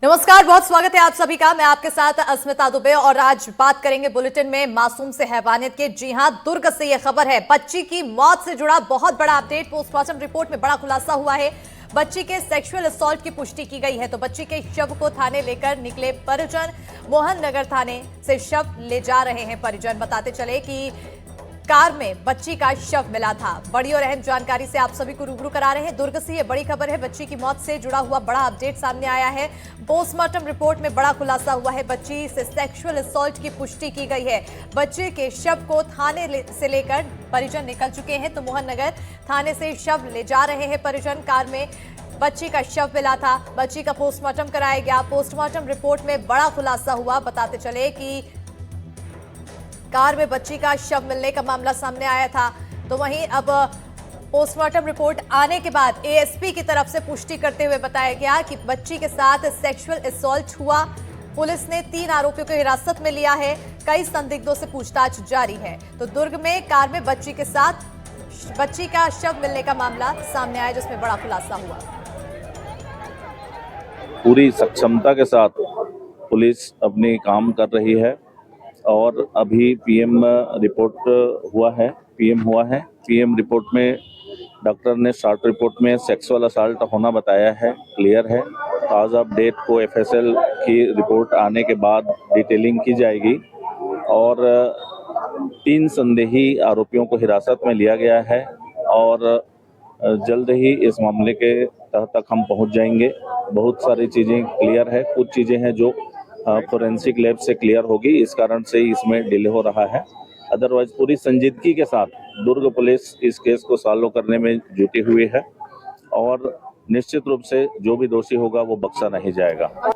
नमस्कार, बहुत स्वागत है आप सभी का। मैं आपके साथ अस्मिता दुबे और आज बात करेंगे बुलेटिन में मासूम से हैवानियत के। जी हां, दुर्ग से यह खबर है। बच्ची की मौत से जुड़ा बहुत बड़ा अपडेट। पोस्टमार्टम रिपोर्ट में बड़ा खुलासा हुआ है। बच्ची के सेक्सुअल असॉल्ट की पुष्टि की गई है। तो बच्ची के शव को थाने लेकर निकले परिजन। मोहन नगर थाने से शव ले जा रहे हैं परिजन। बताते चले कि कार में बच्ची का शव मिला था। बड़ी और अहम जानकारी से आप सभी को रूबरू करा रहे हैं। दुर्ग से ये बड़ी खबर है। बच्ची की मौत से जुड़ा हुआ बड़ा अपडेट सामने आया है। पोस्टमार्टम रिपोर्ट में बड़ा खुलासा हुआ है। बच्ची से सेक्सुअल असॉल्ट की पुष्टि की गई है। बच्चे के शव को थाने से लेकर परिजन निकल चुके हैं। तो मोहन नगर थाने से शव ले जा रहे हैं परिजन। कार में बच्ची का शव मिला था। बच्ची का पोस्टमार्टम कराया गया। पोस्टमार्टम रिपोर्ट में बड़ा खुलासा हुआ। बताते चले कि कार में बच्ची का शव मिलने का मामला सामने आया था। तो वहीं अब पोस्टमार्टम रिपोर्ट आने के बाद एएसपी की तरफ से पुष्टि करते हुए बताया गया कि बच्ची के साथ सेक्सुअल असॉल्ट हुआ। पुलिस ने 3 आरोपियों को हिरासत में लिया है। कई संदिग्धों से पूछताछ जारी है। तो दुर्ग में कार में बच्ची के साथ बच्ची का शव मिलने का मामला सामने आया, जिसमें बड़ा खुलासा हुआ। पूरी सक्षमता के साथ पुलिस अपनी काम कर रही है और अभी पीएम रिपोर्ट हुआ है। पीएम रिपोर्ट में डॉक्टर ने शॉर्ट रिपोर्ट में सेक्सुअल असॉल्ट होना बताया है, क्लियर है। आज ऑफ डेट को एफएसएल की रिपोर्ट आने के बाद डिटेलिंग की जाएगी और 3 संदेही आरोपियों को हिरासत में लिया गया है और जल्द ही इस मामले के तह तक हम पहुंच जाएंगे। बहुत सारी चीज़ें क्लियर है, कुछ चीज़ें हैं जो फोरेंसिक लैब से क्लियर होगी, इस कारण से इसमें डिले हो रहा है। अदरवाइज पूरी संजीदगी के साथ दुर्ग पुलिस इस केस को सॉल्व करने में जुटी हुई है और निश्चित रूप से जो भी दोषी होगा वो बख्शा नहीं जाएगा।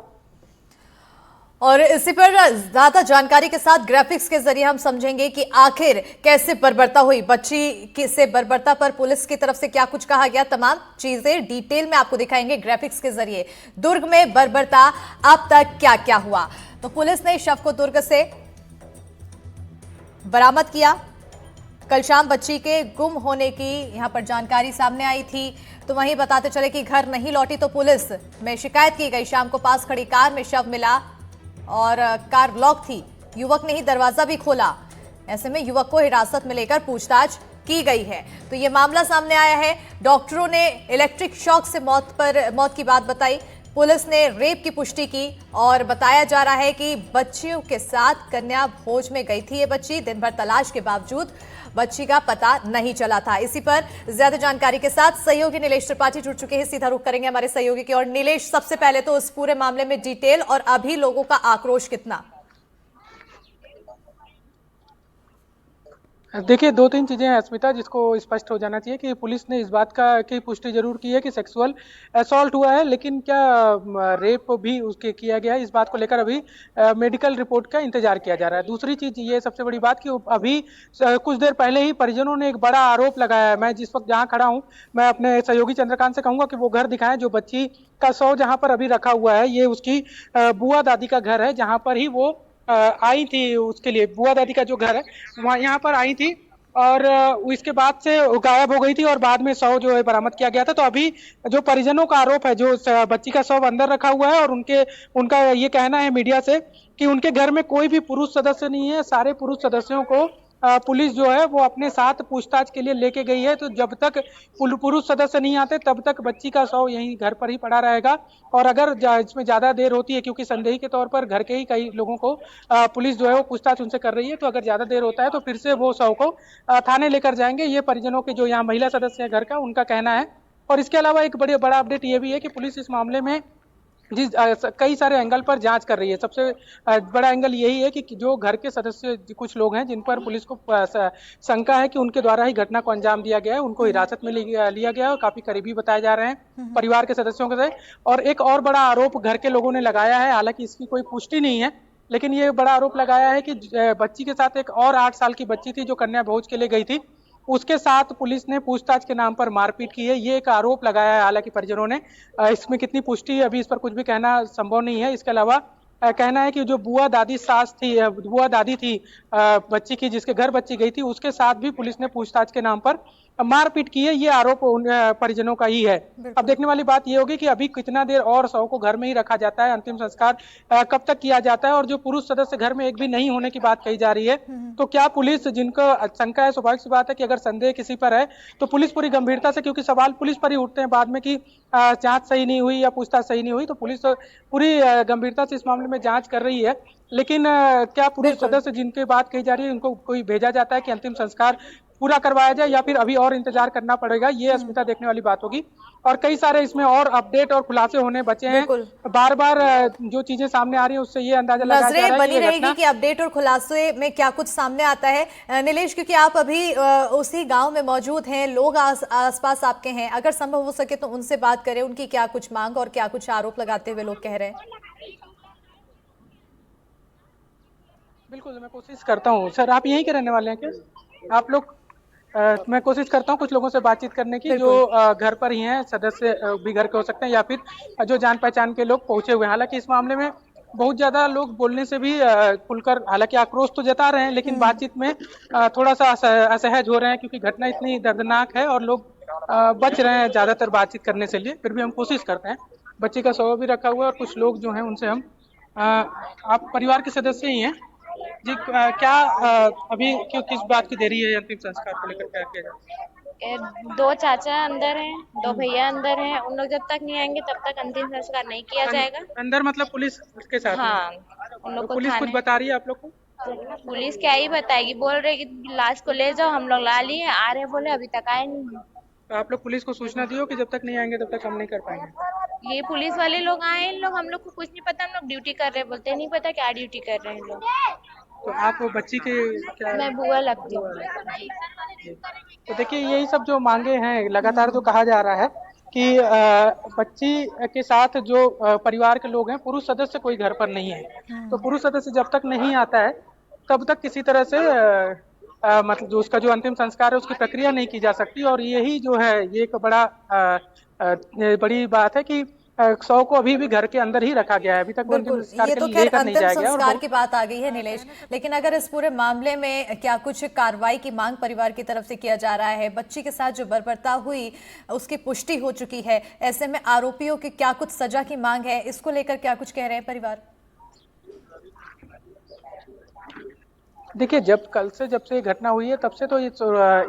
और इसी पर ज्यादा जानकारी के साथ ग्राफिक्स के जरिए हम समझेंगे कि आखिर कैसे बर्बरता हुई। बच्ची से बर्बरता पर पुलिस की तरफ से क्या कुछ कहा गया, तमाम चीजें डिटेल में आपको दिखाएंगे ग्राफिक्स के जरिए। दुर्ग में बर्बरता अब तक क्या क्या हुआ। तो पुलिस ने शव को दुर्ग से बरामद किया। कल शाम बच्ची के गुम होने की यहां पर जानकारी सामने आई थी। तो वहीं बताते चले कि घर नहीं लौटी तो पुलिस में शिकायत की गई। शाम को पास खड़ी कार में शव मिला और कार लॉक थी। युवक ने ही दरवाजा भी खोला। ऐसे में युवक को हिरासत में लेकर पूछताछ की गई है। तो ये मामला सामने आया है। डॉक्टरों ने इलेक्ट्रिक शॉक से मौत की बात बताई। पुलिस ने रेप की पुष्टि की और बताया जा रहा है कि बच्चियों के साथ कन्या भोज में गई थी ये बच्ची। दिन भर तलाश के बावजूद बच्ची का पता नहीं चला था। इसी पर ज्यादा जानकारी के साथ सहयोगी नीलेश त्रिपाठी जुड़ चुके हैं। सीधा रुख करेंगे हमारे सहयोगी की और। नीलेश, सबसे पहले तो इस पूरे मामले में डिटेल और अभी लोगों का आक्रोश कितना? देखिए, 2-3 चीज़ें हैं अस्मिता, जिसको स्पष्ट हो जाना चाहिए कि पुलिस ने इस बात की पुष्टि जरूर की है कि सेक्सुअल असॉल्ट हुआ है, लेकिन क्या रेप भी उसके किया गया है, इस बात को लेकर अभी मेडिकल रिपोर्ट का इंतजार किया जा रहा है। दूसरी चीज़ ये सबसे बड़ी बात कि अभी कुछ देर पहले ही परिजनों ने एक बड़ा आरोप लगाया है। मैं जिस वक्त जहाँ खड़ा हूँ, मैं अपने सहयोगी चंद्रकांत से कहूँगा कि वो घर दिखाएं जो बच्ची का शव जहाँ पर अभी रखा हुआ है। ये उसकी बुआ दादी का घर है, जहाँ पर ही वो आई थी। उसके लिए बुआ दादी का जो घर है वहाँ यहाँ पर आई थी और इसके बाद से गायब हो गई थी और बाद में शव जो है बरामद किया गया था। तो अभी जो परिजनों का आरोप है, जो बच्ची का शव अंदर रखा हुआ है और उनका ये कहना है मीडिया से कि उनके घर में कोई भी पुरुष सदस्य नहीं है। सारे पुरुष सदस्यों को पुलिस जो है वो अपने साथ पूछताछ के लिए लेके गई है। तो जब तक पुरुष सदस्य नहीं आते तब तक बच्ची का शव यहीं घर पर ही पड़ा रहेगा। और अगर इसमें ज्यादा देर होती है, क्योंकि संदेही के तौर पर घर के ही कई लोगों को पुलिस जो है वो पूछताछ उनसे कर रही है, तो अगर ज्यादा देर होता है तो फिर से वो शव को थाने लेकर जाएंगे। ये परिजनों के जो यहाँ महिला सदस्य है घर का, उनका कहना है। और इसके अलावा एक बड़ा अपडेट ये भी है कि पुलिस इस मामले में कई सारे एंगल पर जांच कर रही है। सबसे बड़ा एंगल यही है कि जो घर के सदस्य कुछ लोग हैं जिन पर पुलिस को शंका है कि उनके द्वारा ही घटना को अंजाम दिया गया है, उनको हिरासत में लिया गया है और काफी करीबी बताए जा रहे हैं परिवार के सदस्यों के से। और एक और बड़ा आरोप घर के लोगों ने लगाया है, हालांकि इसकी कोई पुष्टि नहीं है, लेकिन ये बड़ा आरोप लगाया है कि बच्ची के साथ एक और 8 साल की बच्ची थी जो कन्या भोज के लिए गई थी। उसके साथ पुलिस ने पूछताछ के नाम पर मारपीट की है, ये एक आरोप लगाया है। हालांकि परिजनों ने इसमें कितनी पुष्टि है अभी इस पर कुछ भी कहना संभव नहीं है। इसके अलावा कहना है कि जो बुआ दादी थी बच्ची की, जिसके घर बच्ची गई थी, उसके साथ भी पुलिस ने पूछताछ के नाम पर मारपीट की है, ये आरोप उन परिजनों का ही है। अब देखने वाली बात ये होगी कि अभी कितना देर और शव को घर में ही रखा जाता है, अंतिम संस्कार कब तक किया जाता है, और जो पुरुष सदस्य घर में एक भी नहीं होने की बात कही जा रही है, तो क्या पुलिस, जिनको शंका है, स्वाभाविक सी बात है कि अगर संदेह किसी पर है तो पुलिस पूरी गंभीरता से, क्योंकि सवाल पुलिस पर ही उठते हैं बाद में कि जांच सही नहीं हुई या पूछताछ सही नहीं हुई, तो पुलिस पूरी गंभीरता से इस मामले में जांच कर रही है। लेकिन क्या पुरुष सदस्य जिनकी बात कही जा रही है उनको कोई भेजा जाता है कि अंतिम संस्कार पूरा करवाया जाए, या फिर अभी और इंतजार करना पड़ेगा, ये अस्मिता देखने वाली बात होगी। और कई सारे इसमें और अपडेट और खुलासे होने बचे हैं। बार बार जो चीजें सामने आ रही है उससे ये अंदाजा लगाया जा रहा है बनी रहेगी कि अपडेट और खुलासे में क्या कुछ सामने आता है। नीलेश, क्योंकि आप अभी उसी गांव में मौजूद हैं, लोग आसपास आपके हैं, अगर संभव हो सके तो उनसे बात करें, उनकी क्या कुछ मांग और क्या कुछ आरोप लगाते हुए लोग कह रहे हैं। बिल्कुल, मैं कोशिश करता हूँ। सर, आप यहीं के रहने वाले हैं क्या आप लोग? मैं कोशिश करता हूँ कुछ लोगों से बातचीत करने की जो घर पर ही हैं, सदस्य भी घर के हो सकते हैं या फिर जो जान पहचान के लोग पहुंचे हुए हैं। हालांकि इस मामले में बहुत ज्यादा लोग बोलने से भी खुलकर, हालांकि आक्रोश तो जता रहे हैं, लेकिन बातचीत में थोड़ा सा असहज हो रहे हैं, क्योंकि घटना इतनी दर्दनाक है और लोग बच रहे हैं ज्यादातर बातचीत करने से लिए। फिर भी हम कोशिश करते हैं। बच्ची का शव भी रखा हुआ है और कुछ लोग जो हैं उनसे हम आप परिवार के सदस्य ही हैं जी, क्या अभी क्यों किस बात की देरी है अंतिम संस्कार को लेकर, क्या किया जाए? दो चाचा अंदर हैं, दो भैया अंदर हैं, उन लोग जब तक नहीं आएंगे तब तक अंतिम संस्कार नहीं किया जाएगा। अंदर मतलब पुलिस के साथ? हाँ, उन लोग तो को पुलिस कुछ बता रही है आप लोग को? पुलिस क्या ही बताएगी, बोल रहे कि लाश को ले जाओ, हम लोग ला लिए, आ रहे बोले, अभी तक आए नहीं। तो आप लोग पुलिस को सूचना दियो कि जब तक नहीं आएंगे तब तक हम नहीं कर पाएंगे? ये पुलिस वाले लोग आए, इन लोग, हम लोग को कुछ नहीं पता, हम लोग ड्यूटी कर रहे हैं, बोलते नहीं पता क्या ड्यूटी कर रहे हैं लोग। तो आप बच्ची के क्या? मैं बुआ लगती हूँ। तो देखिए, यही सब जो मांगे हैं, लगातार जो कहा जा रहा है कि बच्ची के साथ जो परिवार के लोग हैं, पुरुष सदस्य कोई घर पर नहीं है, तो पुरुष सदस्य जब तक नहीं आता है तब तक किसी तरह से मतलब जो उसका जो अंतिम संस्कार है उसकी प्रक्रिया नहीं की जा सकती। और यही जो है ये एक बड़ी बात है कि शव को अभी भी घर के अंदर ही रखा गया है, अभी तक अंतिम संस्कार ये तो के लिए खैर लेकर नहीं अंतिम जाया गया। संस्कार की बात आ गई है नीलेश, लेकिन अगर इस पूरे मामले में क्या कुछ कार्रवाई की मांग परिवार की तरफ से किया जा रहा है? बच्ची के साथ जो बर्बरता हुई उसकी पुष्टि हो चुकी है, ऐसे में आरोपियों की क्या कुछ सजा की मांग है, इसको लेकर क्या कुछ कह रहे हैं परिवार? देखिए, जब से ये घटना हुई है तब से तो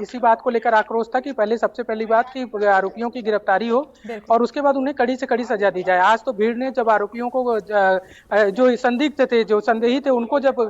इसी बात को लेकर आक्रोश था कि पहले, सबसे पहली बात कि आरोपियों की गिरफ्तारी हो और उसके बाद उन्हें कड़ी से कड़ी सजा दी जाए। आज तो भीड़ ने जब आरोपियों को, जो संदिग्ध थे, जो संदेही थे, उनको जब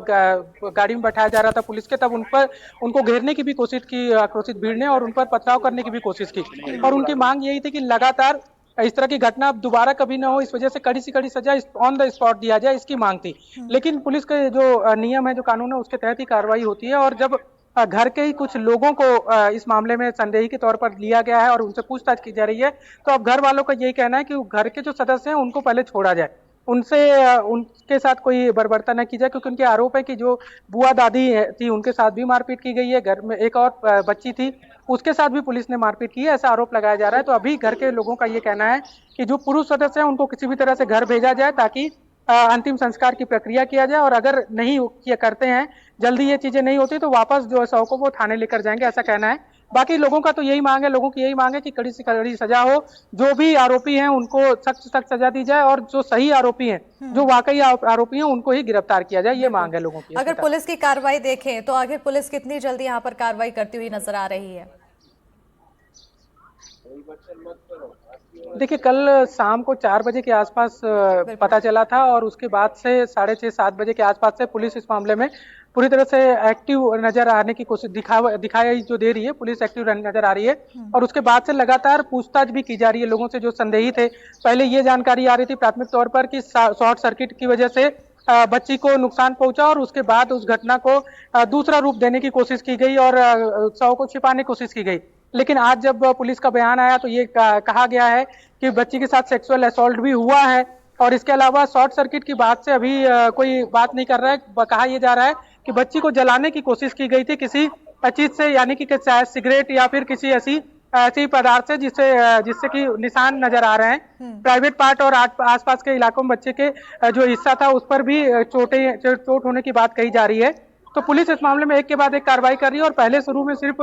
गाड़ी में बैठाया जा रहा था पुलिस के, तब उनको घेरने की भी कोशिश की आक्रोशित भीड़ ने और उन पर पथराव करने की भी कोशिश की। और उनकी मांग यही थी कि लगातार इस तरह की घटना अब दोबारा कभी ना हो, इस वजह से कड़ी से कड़ी सजा ऑन द स्पॉट दिया जाए, इसकी मांग थी। लेकिन पुलिस के जो नियम है, जो कानून है, उसके तहत ही कार्रवाई होती है। और जब घर के ही कुछ लोगों को इस मामले में संदेही के तौर पर लिया गया है और उनसे पूछताछ की जा रही है, तो अब घर वालों का यही कहना है कि घर के जो सदस्य हैं उनको पहले छोड़ा जाए, उनके साथ कोई बर्बरता न की जाए, क्योंकि उनके आरोप है कि जो बुआ दादी थी उनके साथ भी मारपीट की गई है। घर में एक और बच्ची थी, उसके साथ भी पुलिस ने मारपीट की है, ऐसा आरोप लगाया जा रहा है। तो अभी घर के लोगों का ये कहना है कि जो पुरुष सदस्य हैं उनको किसी भी तरह से घर भेजा जाए, ताकि अंतिम संस्कार की प्रक्रिया किया जाए। और अगर नहीं किया करते हैं, जल्दी ये चीजें नहीं होती, तो वापस जो शव को वो थाने लेकर जाएंगे, ऐसा कहना है। बाकी लोगों का तो यही मांग है, लोगों की यही मांग है कि कड़ी से कड़ी सजा हो, जो भी आरोपी हैं उनको सख्त से सख्त सजा दी जाए, और जो सही आरोपी हैं, जो वाकई आरोपी हैं, उनको ही गिरफ्तार किया जाए, ये मांग है लोगों की। अगर पुलिस की कार्रवाई देखें तो आखिर पुलिस कितनी जल्दी यहाँ पर कार्रवाई करती हुई नजर आ रही है? देखिए, कल शाम को 4 बजे के आसपास पता चला था, और उसके बाद से 6:30-7 बजे के आसपास से पुलिस इस मामले में पूरी तरह से एक्टिव नजर आने की कोशिश दिखाई जो दे रही है, पुलिस एक्टिव नजर आ रही है। और उसके बाद से लगातार पूछताछ भी की जा रही है लोगों से जो संदेही थे। पहले ये जानकारी आ रही थी प्राथमिक तौर पर कि शॉर्ट सर्किट की वजह से बच्ची को नुकसान पहुंचा, और उसके बाद उस घटना को दूसरा रूप देने की कोशिश की गई और शव को छिपाने की कोशिश की गई। लेकिन आज जब पुलिस का बयान आया तो ये कहा गया है कि बच्ची के साथ सेक्सुअल असॉल्ट भी हुआ है, और इसके अलावा शॉर्ट सर्किट की बात से अभी कोई बात नहीं कर रहा है। कहा यह जा रहा है कि बच्ची को जलाने की कोशिश की गई थी किसी चीज से, यानी कि शायद सिगरेट या फिर किसी ऐसी पदार्थ से जिससे कि निशान नजर आ रहे हैं। प्राइवेट पार्ट और आसपास के इलाकों में बच्चे के जो हिस्सा था उस पर भी चोट होने की बात कही जा रही है। तो पुलिस इस मामले में एक के बाद एक कार्रवाई कर रही है और पहले शुरू में सिर्फ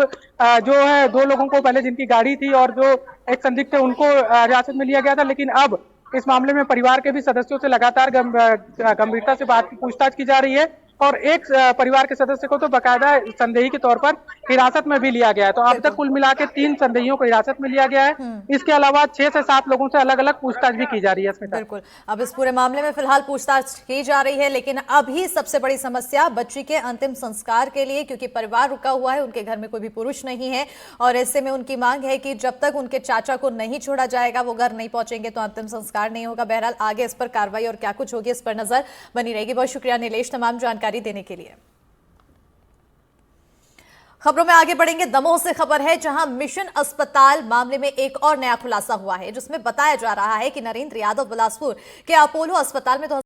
जो है 2 लोगों को पहले जिनकी गाड़ी थी और जो एक संदिग्ध थे उनको हिरासत में लिया गया था, लेकिन अब इस मामले में परिवार के भी सदस्यों से लगातार गंभीरता से पूछताछ की जा रही है और एक परिवार के सदस्य को तो बाकायदा संदेही के तौर पर हिरासत में भी लिया गया है। तो अब तक कुल मिला के 3 संदेहियों को हिरासत में लिया गया है। इसके अलावा 6 से 7 लोगों से अलग अलग पूछताछ भी की जा रही है। स्मिता, बिल्कुल, अब इस पूरे मामले में फिलहाल पूछताछ की जा रही है, लेकिन अभी सबसे बड़ी समस्या बच्ची के अंतिम संस्कार के लिए, क्योंकि परिवार रुका हुआ है, उनके घर में कोई भी पुरुष नहीं है और ऐसे में उनकी मांग है कि जब तक उनके चाचा को नहीं छोड़ा जाएगा, वो घर नहीं पहुंचेंगे तो अंतिम संस्कार नहीं होगा। बहरहाल आगे इस पर कार्रवाई और क्या कुछ होगी इस पर नजर बनी रहेगी। बहुत शुक्रिया नीलेश तमाम जानकारी देने के लिए। खबरों में आगे बढ़ेंगे। दमोह से खबर है, जहां मिशन अस्पताल मामले में एक और नया खुलासा हुआ है, जिसमें बताया जा रहा है कि नरेंद्र यादव बिलासपुर के अपोलो अस्पताल में